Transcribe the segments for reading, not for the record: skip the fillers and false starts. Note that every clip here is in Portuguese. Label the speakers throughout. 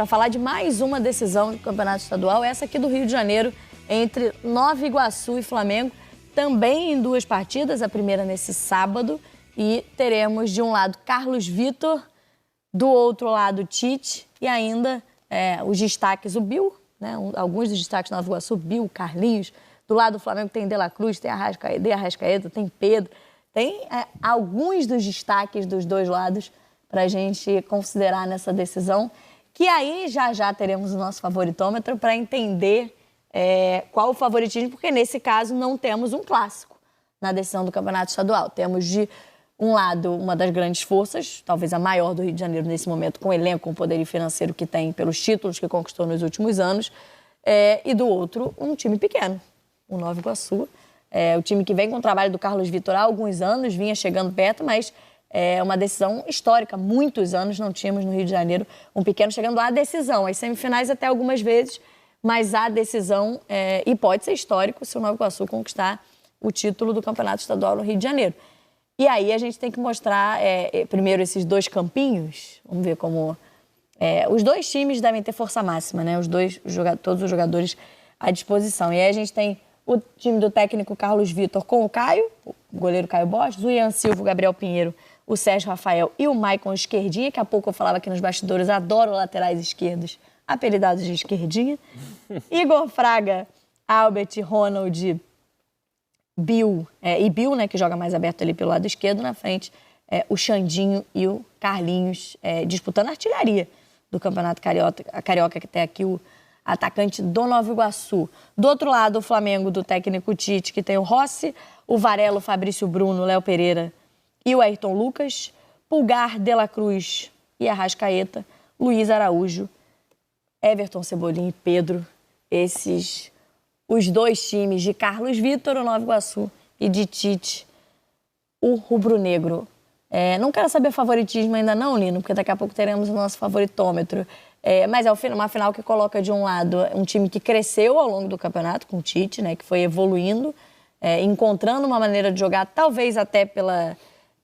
Speaker 1: para falar de mais uma decisão do Campeonato Estadual, essa aqui do Rio de Janeiro, entre Nova Iguaçu e Flamengo, também em 2 partidas, a primeira nesse sábado, e teremos de um lado Carlos Vitor, do outro lado Tite, e ainda os destaques, o Bill, né? Alguns dos destaques do Nova Iguaçu, Bill, Carlinhos, do lado do Flamengo tem De La Cruz, tem Arrascaeta, tem Pedro, tem alguns dos destaques dos dois lados para a gente considerar nessa decisão, que aí já teremos o nosso favoritômetro para entender qual o favoritismo, porque nesse caso não temos um clássico na decisão do Campeonato Estadual. Temos de um lado uma das grandes forças, talvez a maior do Rio de Janeiro nesse momento, com o elenco, com o poder financeiro que tem pelos títulos que conquistou nos últimos anos, e do outro um time pequeno, o Nova Iguaçu. O time que vem com o trabalho do Carlos Vitor há alguns anos, vinha chegando perto, mas é uma decisão histórica. Muitos anos não tínhamos no Rio de Janeiro um pequeno chegando à decisão, as semifinais até algumas vezes, mas a decisão, e pode ser histórico se o Nova Iguaçu conquistar o título do Campeonato Estadual no Rio de Janeiro. E aí a gente tem que mostrar, primeiro, esses 2 campinhos, vamos ver como... os 2 times devem ter força máxima, né? Todos os jogadores à disposição. E aí a gente tem o time do técnico Carlos Vitor com o Caio, o goleiro Caio Borges, o Ian Silva, o Gabriel Pinheiro, o Sérgio Rafael e o Maicon Esquerdinha. Daqui a pouco eu falava aqui nos bastidores, adoro laterais esquerdos, apelidados de Esquerdinha. Igor Fraga, Albert, Ronald, Bill, Bill, né, que joga mais aberto ali pelo lado esquerdo, na frente, o Xandinho e o Carlinhos disputando a artilharia do Campeonato Carioca, que tem aqui o atacante do Nova Iguaçu. Do outro lado, o Flamengo do técnico Tite, que tem o Rossi, o Varelo, o Fabrício Bruno, o Léo Pereira e o Ayrton Lucas, Pulgar, De La Cruz e Arrascaeta, Luiz Araújo, Everton, Cebolinha e Pedro. Esses, os 2 times de Carlos Vitor, o Nova Iguaçu, e de Tite, o rubro-negro. Não quero saber favoritismo ainda não, Lino, porque daqui a pouco teremos o nosso favoritômetro. Mas é uma final que coloca de um lado um time que cresceu ao longo do campeonato com o Tite, né, que foi evoluindo, encontrando uma maneira de jogar, talvez até pela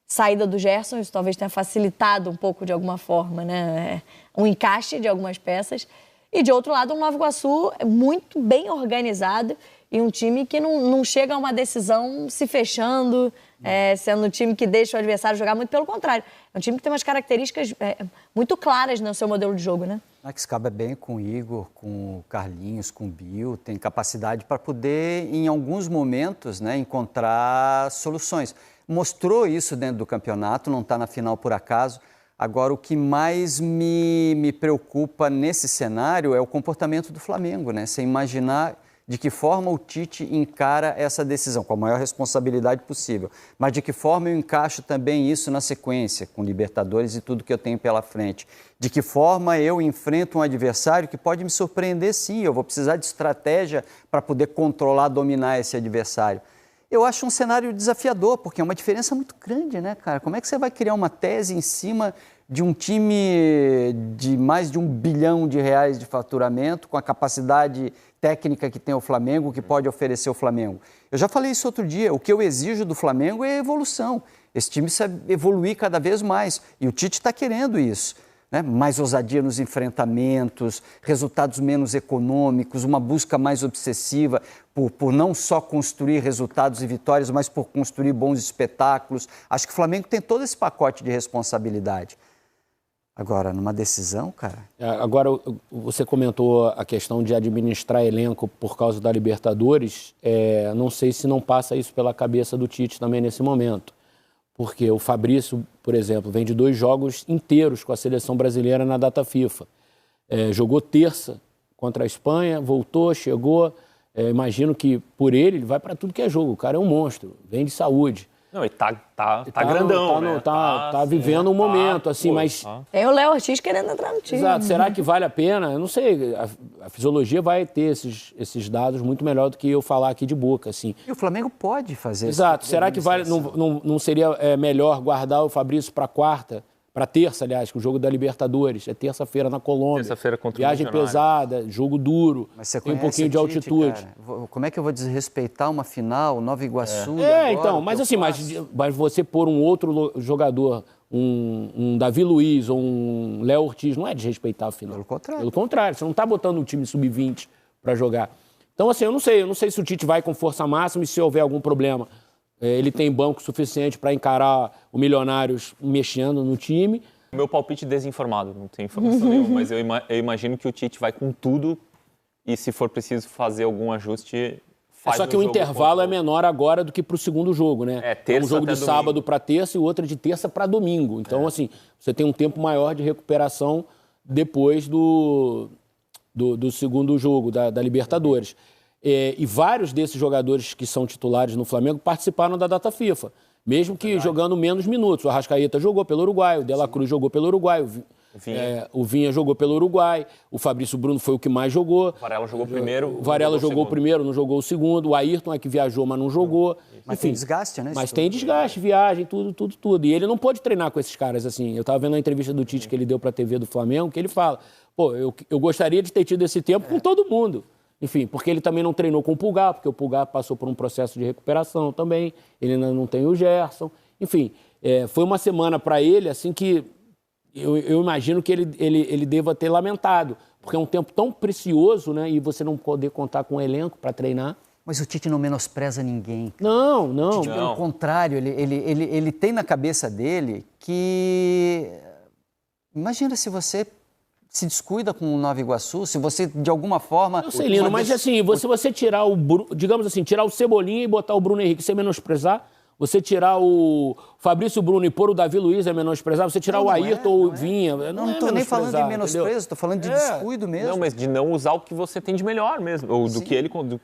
Speaker 1: saída do Gerson, isso talvez tenha facilitado um pouco de alguma forma, né, um encaixe de algumas peças. E de outro lado, um Nova Iguaçu muito bem organizado e um time que não chega a uma decisão se fechando, sendo um time que deixa o adversário jogar, muito pelo contrário. É um time que tem umas características muito claras no seu modelo de jogo, né?
Speaker 2: Que se cabe bem com o Igor, com o Carlinhos, com o Bill, tem capacidade para poder, em alguns momentos, né, encontrar soluções. Mostrou isso dentro do campeonato, não está na final por acaso. Agora, o que mais me preocupa nesse cenário é o comportamento do Flamengo, né? Você imaginar de que forma o Tite encara essa decisão, com a maior responsabilidade possível, mas de que forma eu encaixo também isso na sequência, com Libertadores e tudo que eu tenho pela frente. De que forma eu enfrento um adversário que pode me surpreender, sim, eu vou precisar de estratégia para poder controlar, dominar esse adversário. Eu acho um cenário desafiador, porque é uma diferença muito grande, né, cara? Como é que você vai criar uma tese em cima de um time de mais de R$1 bilhão de faturamento, com a capacidade técnica que tem o Flamengo, que pode oferecer o Flamengo? Eu já falei isso outro dia, o que eu exijo do Flamengo é evolução. Esse time precisa evoluir cada vez mais, e o Tite está querendo isso. Né? Mais ousadia nos enfrentamentos, resultados menos econômicos, uma busca mais obsessiva por não só construir resultados e vitórias, mas por construir bons espetáculos. Acho que o Flamengo tem todo esse pacote de responsabilidade. Agora, numa decisão, cara...
Speaker 3: Agora, você comentou a questão de administrar elenco por causa da Libertadores. Não sei se não passa isso pela cabeça do Tite também nesse momento. Porque o Fabrício, por exemplo, vem de 2 jogos inteiros com a seleção brasileira na data FIFA. Jogou terça contra a Espanha, voltou, chegou. Imagino que por ele vai para tudo que é jogo. O cara é um monstro, vem de saúde.
Speaker 4: Não, ele tá grandão, né?
Speaker 3: Tá vivendo um momento, assim, mas...
Speaker 1: Tem o Léo Ortiz querendo entrar no time.
Speaker 3: Exato. Será que vale a pena? Eu não sei. A fisiologia vai ter esses dados muito melhor do que eu falar aqui de boca, assim.
Speaker 2: E o Flamengo pode fazer isso.
Speaker 3: Exato. Será que não seria melhor guardar o Fabrício para quarta? Para terça, aliás, que o jogo da Libertadores. É terça-feira na Colômbia.
Speaker 4: Terça-feira contra o
Speaker 3: Viagem pesada, jogo duro,
Speaker 2: mas você
Speaker 3: tem um pouquinho de altitude.
Speaker 2: Cara. Como é que eu vou desrespeitar uma final, Nova Iguaçu?
Speaker 3: Então, mas assim, mas você pôr um outro jogador, um Davi Luiz ou um Léo Ortiz, não é desrespeitar a final.
Speaker 2: Pelo contrário.
Speaker 3: Pelo contrário, você não está botando um time sub-20 para jogar. Então, assim, eu não sei se o Tite vai com força máxima e se houver algum problema, ele tem banco suficiente para encarar o Milionários mexendo no time.
Speaker 4: Meu palpite desinformado, não tem informação nenhuma, mas eu imagino que o Tite vai com tudo e se for preciso fazer algum ajuste, faz.
Speaker 3: Só que o intervalo é menor agora do que para o segundo jogo, né?
Speaker 4: É
Speaker 3: um jogo de sábado para terça e o outro de terça para domingo. Então, assim, você tem um tempo maior de recuperação depois do segundo jogo da Libertadores. E vários desses jogadores que são titulares no Flamengo participaram da data FIFA, mesmo que jogando menos minutos. O Arrascaeta jogou pelo Uruguai, o De La Cruz jogou pelo Uruguai, o Vinha jogou pelo Uruguai, o Fabrício Bruno foi o que mais jogou.
Speaker 4: O Varela jogou primeiro.
Speaker 3: O Varela jogou o primeiro, não jogou o segundo. O Ayrton é que viajou, mas não jogou.
Speaker 2: Mas tem desgaste, né?
Speaker 3: Mas tem desgaste, viagem, tudo. E ele não pode treinar com esses caras assim. Eu estava vendo a entrevista do Tite que ele deu para a TV do Flamengo, que ele fala, eu gostaria de ter tido esse tempo com todo mundo. Enfim, porque ele também não treinou com o Pulgar, porque o Pulgar passou por um processo de recuperação também, ele ainda não tem o Gerson. Enfim, foi uma semana para ele, assim, que eu imagino que ele deva ter lamentado, porque é um tempo tão precioso, né, e você não poder contar com o elenco para treinar.
Speaker 2: Mas o Tite não menospreza ninguém.
Speaker 3: Não.
Speaker 2: O Tite, pelo contrário, ele tem na cabeça dele que... Imagina se você se descuida com o Nova Iguaçu, se você, de alguma forma...
Speaker 3: Eu sei, Lino, mas assim, se você tirar digamos assim, tirar o Cebolinha e botar o Bruno Henrique, você menosprezar, você tirar o Fabrício Bruno e pôr o Davi Luiz é menosprezar, você tirar o Ayrton ou o Vinha...
Speaker 2: Não estou nem falando de menosprezo, estou falando de descuido mesmo.
Speaker 4: Não, mas de não usar o que você tem de melhor mesmo, ou do que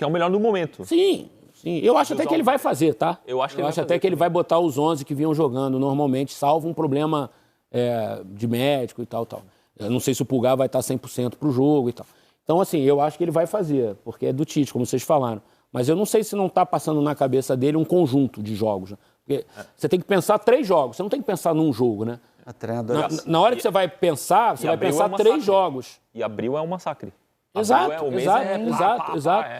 Speaker 4: é o melhor no momento.
Speaker 3: Sim. Eu acho até que ele vai fazer, tá?
Speaker 4: Eu acho
Speaker 3: até que ele vai botar os 11 que vinham jogando normalmente, salvo um problema de médico e tal. Eu não sei se o Pulgar vai estar 100% para o jogo e tal. Então, assim, eu acho que ele vai fazer, porque é do Tite, como vocês falaram. Mas eu não sei se não está passando na cabeça dele um conjunto de jogos. Né? Porque você tem que pensar 3 jogos, você não tem que pensar num jogo, né? Na hora que você vai pensar, você vai pensar 3 jogos.
Speaker 4: E abril é um massacre.
Speaker 3: Exato.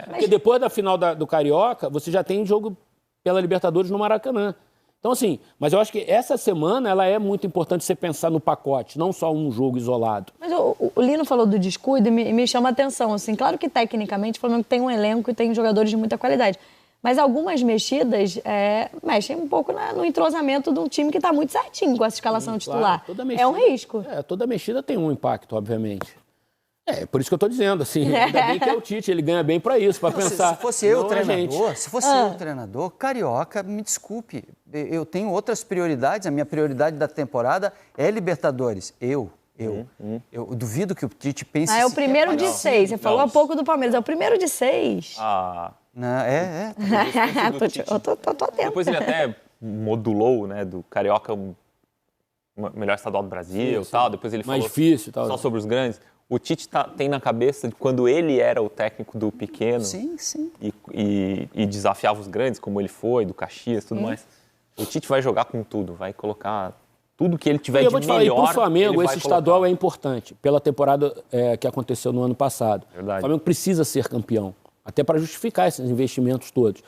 Speaker 3: Porque depois da final do Carioca, você já tem jogo pela Libertadores no Maracanã. Então, assim, mas eu acho que essa semana ela é muito importante você pensar no pacote, não só um jogo isolado.
Speaker 1: Mas o Lino falou do descuido e me chama a atenção. Assim, claro que tecnicamente o Flamengo tem um elenco e tem jogadores de muita qualidade. Mas algumas mexidas mexem um pouco no entrosamento de um time que está muito certinho com essa escalação titular. É um risco.
Speaker 3: Toda mexida tem um impacto, obviamente. Por isso que eu estou dizendo, assim, ainda bem que é o Tite, ele ganha bem para isso, para pensar.
Speaker 2: Se fosse eu o treinador, Carioca, me desculpe, eu tenho outras prioridades, a minha prioridade da temporada é Libertadores. Eu duvido que o Tite pense...
Speaker 1: É o primeiro de 6, você falou há pouco do Palmeiras, é o primeiro de 6.
Speaker 2: Não,
Speaker 1: Tô atento.
Speaker 4: Depois ele até modulou, né, do Carioca, o melhor estadual do Brasil e tal, depois ele falou
Speaker 3: mais difícil, tal,
Speaker 4: só sobre os grandes. O Tite tem na cabeça de quando ele era o técnico do pequeno e desafiava os grandes, como ele foi, do Caxias e tudo mais. O Tite vai jogar com tudo, vai colocar tudo que ele tiver de melhor.
Speaker 3: Eu vou te falar, para o Flamengo, esse estadual é importante, pela temporada que aconteceu no ano passado.
Speaker 4: Verdade.
Speaker 3: O Flamengo precisa ser campeão, até para justificar esses investimentos todos.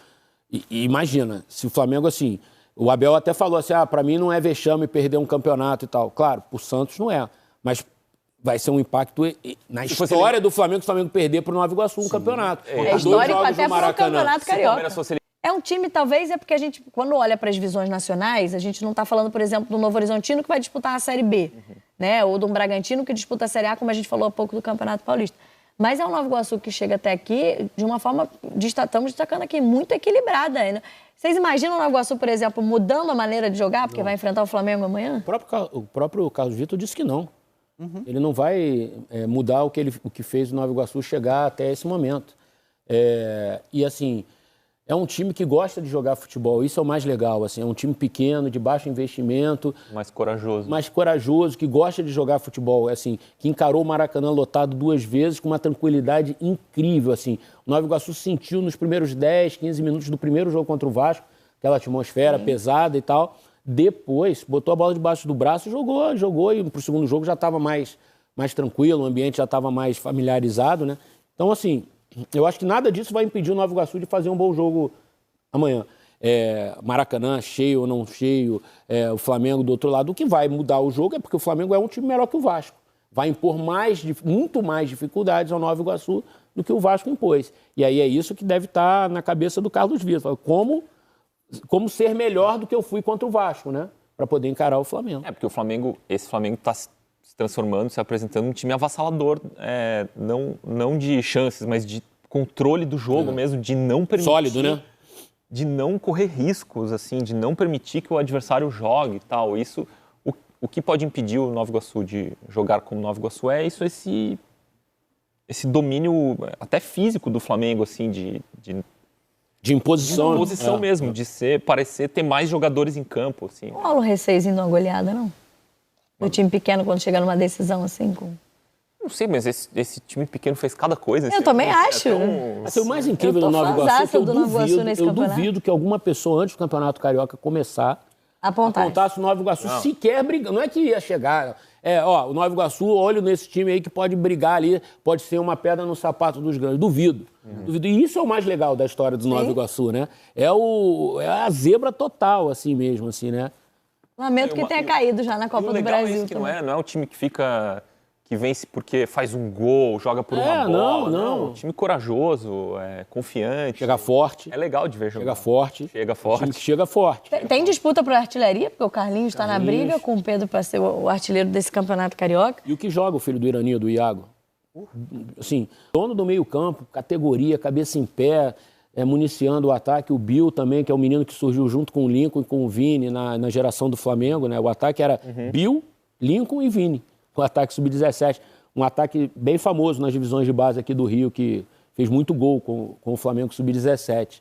Speaker 3: E imagina, se o Flamengo, assim, o Abel até falou assim, para mim não é vexame perder um campeonato e tal. Claro, para o Santos não é, mas... vai ser um impacto na história do Flamengo, se o Flamengo perder para o Nova Iguaçu um campeonato.
Speaker 1: É histórico até para o Campeonato Carioca. É um time, talvez, porque a gente, quando olha para as divisões nacionais, a gente não está falando, por exemplo, do Novo Horizontino que vai disputar a Série B, né? Ou do Bragantino que disputa a Série A, como a gente falou há pouco do Campeonato Paulista. Mas é o Nova Iguaçu que chega até aqui de uma forma, estamos destacando aqui, muito equilibrada. Né? Vocês imaginam o Nova Iguaçu, por exemplo, mudando a maneira de jogar, porque vai enfrentar o Flamengo amanhã?
Speaker 3: O próprio Carlos Vitor disse que não. Ele não vai mudar o que fez o Nova Iguaçu chegar até esse momento. E, assim, é um time que gosta de jogar futebol. Isso é o mais legal. Assim, é um time pequeno, de baixo investimento.
Speaker 4: Mais corajoso.
Speaker 3: Mais corajoso, que gosta de jogar futebol. Assim, que encarou o Maracanã lotado 2 vezes com uma tranquilidade incrível. Assim. O Nova Iguaçu sentiu nos primeiros 10, 15 minutos do primeiro jogo contra o Vasco, aquela atmosfera pesada e tal. Depois, botou a bola debaixo do braço e jogou e pro segundo jogo já estava mais tranquilo, o ambiente já estava mais familiarizado, né? Então, assim, eu acho que nada disso vai impedir o Nova Iguaçu de fazer um bom jogo amanhã. Maracanã cheio ou não cheio, o Flamengo do outro lado. O que vai mudar o jogo é porque o Flamengo é um time melhor que o Vasco. Vai impor muito mais dificuldades ao Nova Iguaçu do que o Vasco impôs. E aí é isso que deve estar na cabeça do Carlos Vitor. Como ser melhor do que eu fui contra o Vasco, né? Para poder encarar o Flamengo.
Speaker 4: Porque esse Flamengo está se transformando, se apresentando um time avassalador, não de chances, mas de controle do jogo mesmo, de não permitir...
Speaker 3: Sólido, né?
Speaker 4: De não correr riscos, assim, de não permitir que o adversário jogue e tal. Isso, o que pode impedir o Nova Iguaçu de jogar como Nova Iguaçu é esse domínio até físico do Flamengo, assim, de
Speaker 3: imposição.
Speaker 4: De imposição mesmo, de parecer ter mais jogadores em campo, assim.
Speaker 1: Não rola o receiozinho de uma goleada, não? Do time pequeno, quando chega numa decisão assim,
Speaker 4: Não sei, mas esse time pequeno fez cada coisa.
Speaker 1: Eu também acho.
Speaker 3: O mais incrível do Nova Iguaçu é que eu duvido que alguma pessoa, antes do Campeonato Carioca começar, apontasse o Nova Iguaçu sequer brigando. Não é que ia chegar... o Nova Iguaçu, olho nesse time aí que pode brigar ali, pode ser uma pedra no sapato dos grandes. Duvido. Duvido. E isso é o mais legal da história do Nova Iguaçu, né? É a zebra total, assim mesmo, assim, né?
Speaker 1: Lamento que tenha caído já na Copa do Brasil.
Speaker 4: Isso que não é um time que vence porque faz um gol, joga por uma bola. Não. Um time corajoso, confiante.
Speaker 3: Chega forte.
Speaker 4: É legal de ver jogar.
Speaker 3: Chega forte.
Speaker 1: Tem disputa por artilharia, porque o Carlinhos está na briga com o Pedro para ser o artilheiro desse Campeonato Carioca.
Speaker 3: E o que joga o filho do Irani, do Iago? Assim, dono do meio-campo, categoria, cabeça em pé, municiando o ataque. O Bill também, que é o menino que surgiu junto com o Lincoln e com o Vini na geração do Flamengo, né? O ataque era Bill, Lincoln e Vini. O ataque sub-17. Um ataque bem famoso nas divisões de base aqui do Rio, que fez muito gol com o Flamengo sub-17.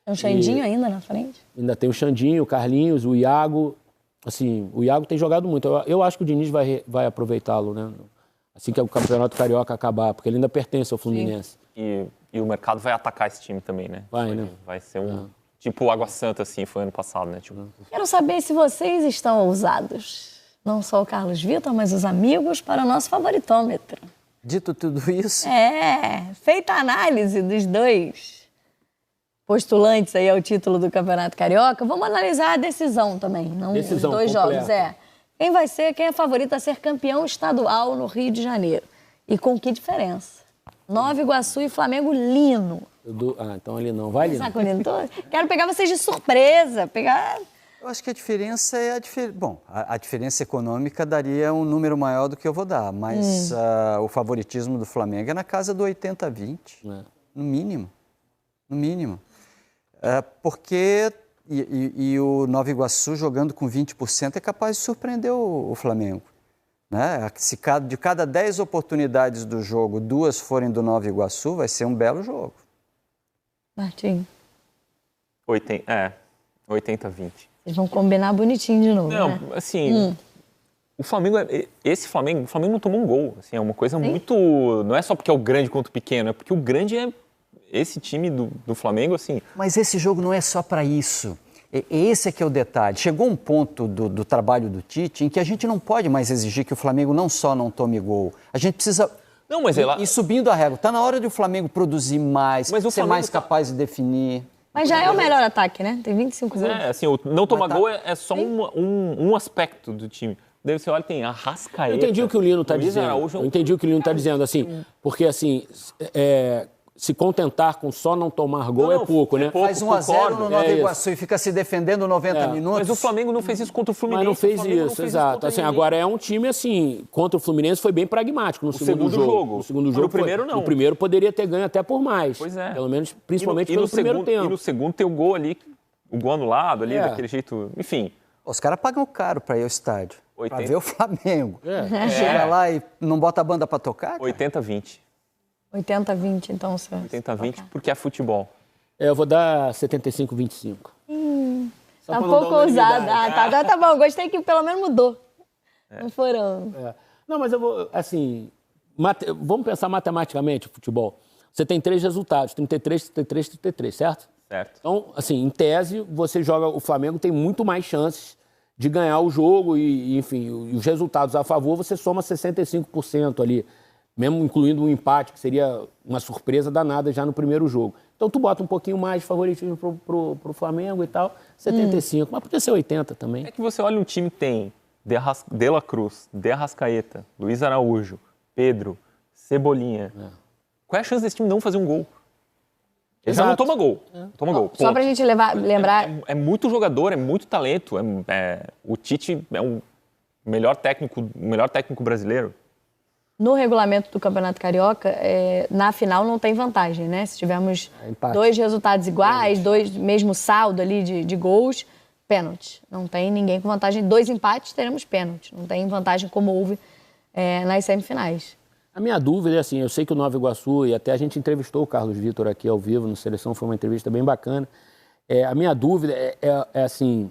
Speaker 1: Tem um Xandinho ainda na frente?
Speaker 3: Ainda tem o Xandinho, o Carlinhos, o Iago. Assim, o Iago tem jogado muito. Eu acho que o Diniz vai aproveitá-lo, né? Assim que o Campeonato Carioca acabar, porque ele ainda pertence ao Fluminense.
Speaker 4: E o mercado vai atacar esse time também, né?
Speaker 3: Né?
Speaker 4: Vai ser tipo o Água Santa, assim, foi ano passado, né?
Speaker 1: Quero saber se vocês estão ousados. Não só o Carlos Vitor, mas os amigos para o nosso favoritômetro.
Speaker 2: Dito tudo isso...
Speaker 1: Feita a análise dos dois postulantes aí ao título do Campeonato Carioca, vamos analisar a decisão também, não os dois jogos. Quem é favorito a ser campeão estadual no Rio de Janeiro? E com que diferença? Nova Iguaçu e Flamengo Lino.
Speaker 3: Então ali não. Vai, Lino.
Speaker 1: Quero pegar vocês de surpresa.
Speaker 2: Eu acho que a diferença é a diferença econômica daria um número maior do que eu vou dar, mas o favoritismo do Flamengo é na casa do 80-20, no mínimo. No mínimo. Porque o Nova Iguaçu jogando com 20% é capaz de surpreender o Flamengo. Né? Se de cada 10 oportunidades do jogo, 2 forem do Nova Iguaçu, vai ser um belo jogo.
Speaker 1: Martim.
Speaker 4: 80-20.
Speaker 1: Vocês vão combinar bonitinho de novo,
Speaker 4: Não,
Speaker 1: né?
Speaker 4: assim, o Flamengo não tomou um gol. Assim, é uma coisa muito... Não é só porque é o grande contra o pequeno, é porque o grande é esse time do Flamengo, assim...
Speaker 2: Mas esse jogo não é só para isso. Esse é que é o detalhe. Chegou um ponto do trabalho do Tite em que a gente não pode mais exigir que o Flamengo não só não tome gol. A gente precisa ir subindo a régua. Está na hora de o Flamengo produzir mais, ser mais capaz de definir.
Speaker 1: Mas já é o melhor ataque, né? Tem 25 gols.
Speaker 4: Assim, não tomar gol é só um aspecto do time. Daí você olha, tem Arrascaeta.
Speaker 3: Eu entendi o que o Lino está dizendo. Assim, porque assim... Se contentar com só não tomar gol é pouco, né?
Speaker 2: Faz 1-0 no Nova Iguaçu e fica se defendendo 90 minutos.
Speaker 4: Mas o Flamengo não fez isso contra o Fluminense.
Speaker 3: Mas não fez isso, exato. Assim, agora é um time, assim, contra o Fluminense foi bem pragmático no segundo jogo. No segundo jogo,
Speaker 4: no primeiro não.
Speaker 3: No primeiro poderia ter ganho até por mais.
Speaker 4: Pois é.
Speaker 3: Pelo menos, principalmente pelo primeiro tempo.
Speaker 4: E no segundo tem o gol ali, o gol anulado ali, daquele jeito, enfim.
Speaker 2: Os caras pagam caro para ir ao estádio, para ver o Flamengo. Chega lá e não bota a banda para tocar?
Speaker 4: 80-20.
Speaker 1: 80-20, então.
Speaker 4: 80-20, porque é futebol.
Speaker 3: Eu vou dar 75-25.
Speaker 1: Tá um pouco ousado. Tá bom. Gostei que pelo menos mudou. Não foram...
Speaker 3: Não, mas eu vou, assim... Vamos pensar matematicamente o futebol. Você tem 3 resultados, 33, 33, 33, certo?
Speaker 4: Certo.
Speaker 3: Então, assim, em tese, você joga... O Flamengo tem muito mais chances de ganhar o jogo e enfim, os resultados a favor, você soma 65% ali. mesmo incluindo um empate, que seria uma surpresa danada já no primeiro jogo. Então tu bota um pouquinho mais de favoritismo pro Flamengo e tal, 75, mas podia ser 80 também.
Speaker 4: É que você olha um time que tem De La Cruz, De Arrascaeta, Luiz Araújo, Pedro, Cebolinha. Qual é a chance desse time não fazer um gol? Ele já não toma gol. Toma gol.
Speaker 1: Só pra gente lembrar...
Speaker 4: É muito jogador, é muito talento. O Tite é o melhor técnico brasileiro.
Speaker 1: No regulamento do Campeonato Carioca, na final não tem vantagem, né? Se tivermos dois resultados iguais, mesmo saldo ali de gols, pênalti. Não tem ninguém com vantagem. 2 empates, teremos pênalti. Não tem vantagem como houve nas semifinais.
Speaker 3: A minha dúvida é assim, eu sei que o Nova Iguaçu, e até a gente entrevistou o Carlos Vitor aqui ao vivo no Seleção, foi uma entrevista bem bacana. A minha dúvida é assim,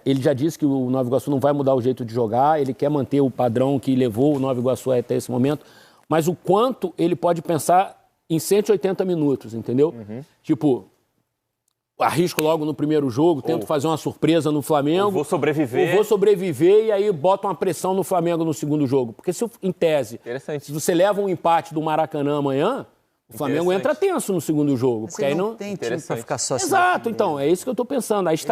Speaker 3: ele já disse que o Nova Iguaçu não vai mudar o jeito de jogar, ele quer manter o padrão que levou o Nova Iguaçu até esse momento, mas o quanto ele pode pensar em 180 minutos, entendeu? Tipo, arrisco logo no primeiro jogo, tento fazer uma surpresa no Flamengo.
Speaker 4: Vou sobreviver
Speaker 3: e aí boto uma pressão no Flamengo no segundo jogo. Porque se, em tese, se você leva um empate do Maracanã amanhã, o Flamengo entra tenso no segundo jogo.
Speaker 2: Mas
Speaker 3: porque aí não
Speaker 2: tem time pra ficar só assim.
Speaker 3: Exato, então, é isso que eu tô pensando. Mas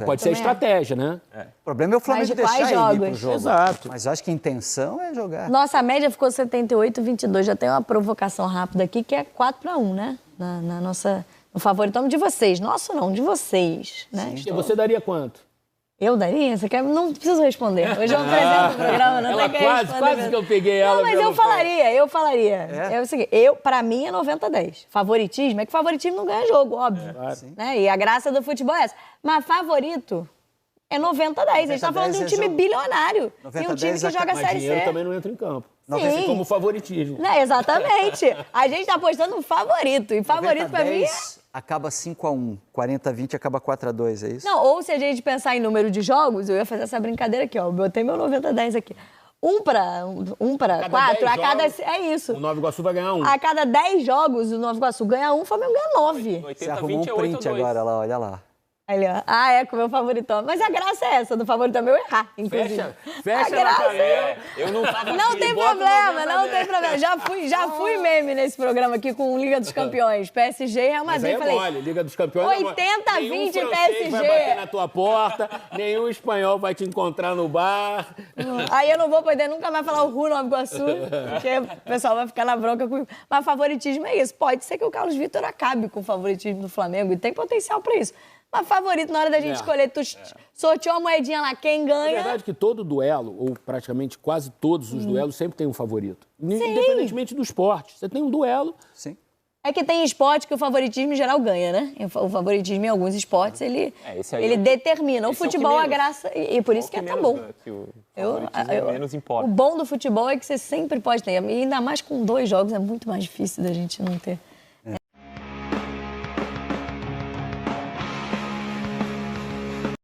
Speaker 3: pode ser a estratégia, né?
Speaker 2: O problema é o Flamengo deixar ele ir pro jogo.
Speaker 3: Exato.
Speaker 2: Mas acho que a intenção é jogar.
Speaker 1: Nossa, a média ficou 78-22. Já tem uma provocação rápida aqui, que é 4-1, né? Na nossa... O favoritão de vocês. Nosso não, de vocês. Né?
Speaker 3: E você daria quanto?
Speaker 1: Eu daria? Você quer? Não preciso responder. Hoje eu apresento o programa, não tem que responder.
Speaker 3: Quase que eu peguei ela.
Speaker 1: Não, mas eu falaria. É o seguinte, pra mim é 90-10. Favoritismo é que favoritismo não ganha jogo, óbvio. Né? E a graça do futebol é essa. Mas favorito é 90-10. A gente tá falando de um time bilionário. E um time que joga a Série C.
Speaker 3: Mas dinheiro também não entra em campo. Assim como favoritismo.
Speaker 1: Não, exatamente. A gente tá apostando no favorito. E favorito pra mim
Speaker 2: acaba 5-1, 40-20 acaba 4-2, é isso?
Speaker 1: Não, ou se a gente pensar em número de jogos, eu ia fazer essa brincadeira aqui, ó. Eu botei meu 90-10 aqui. 1 para 4, a cada... É isso.
Speaker 3: O Nova Iguaçu vai ganhar 1.
Speaker 1: A cada 10 jogos, o Nova Iguaçu ganha 1, o Flamengo ganha 9.
Speaker 2: Você arrumou um print agora, lá, olha lá.
Speaker 1: Ali, ó. Com o meu favoritão. Mas a graça é essa, do favoritão meu errar, inclusive.
Speaker 3: Fecha a graça.
Speaker 4: Eu não tava
Speaker 1: Não tem problema, não tem problema. Já fui meme nesse programa aqui com Liga dos Campeões. PSG e Real Madrid.
Speaker 3: Mas falei, Liga dos Campeões
Speaker 1: 80-20 PSG.
Speaker 3: Vai bater na tua porta, nenhum espanhol vai te encontrar no bar.
Speaker 1: Aí eu não vou poder nunca mais falar o Ru Nova Iguaçu, porque o pessoal vai ficar na bronca comigo. Mas favoritismo é isso. Pode ser que o Carlos Vitor acabe com o favoritismo do Flamengo e tem potencial pra isso. Mas favorito, na hora da gente escolher, tu sorteou a moedinha lá, quem ganha...
Speaker 3: É verdade que todo duelo, ou praticamente quase todos os duelos, sempre tem um favorito. Independentemente do esporte. Você tem um duelo...
Speaker 2: Sim.
Speaker 1: É que tem esporte que o favoritismo em geral ganha, né? O favoritismo em alguns esportes, ele determina. O futebol, a graça... E por isso que tá bom.
Speaker 4: Menos importa.
Speaker 1: O bom do futebol é que você sempre pode ter. E ainda mais com 2 jogos, é muito mais difícil da gente não ter.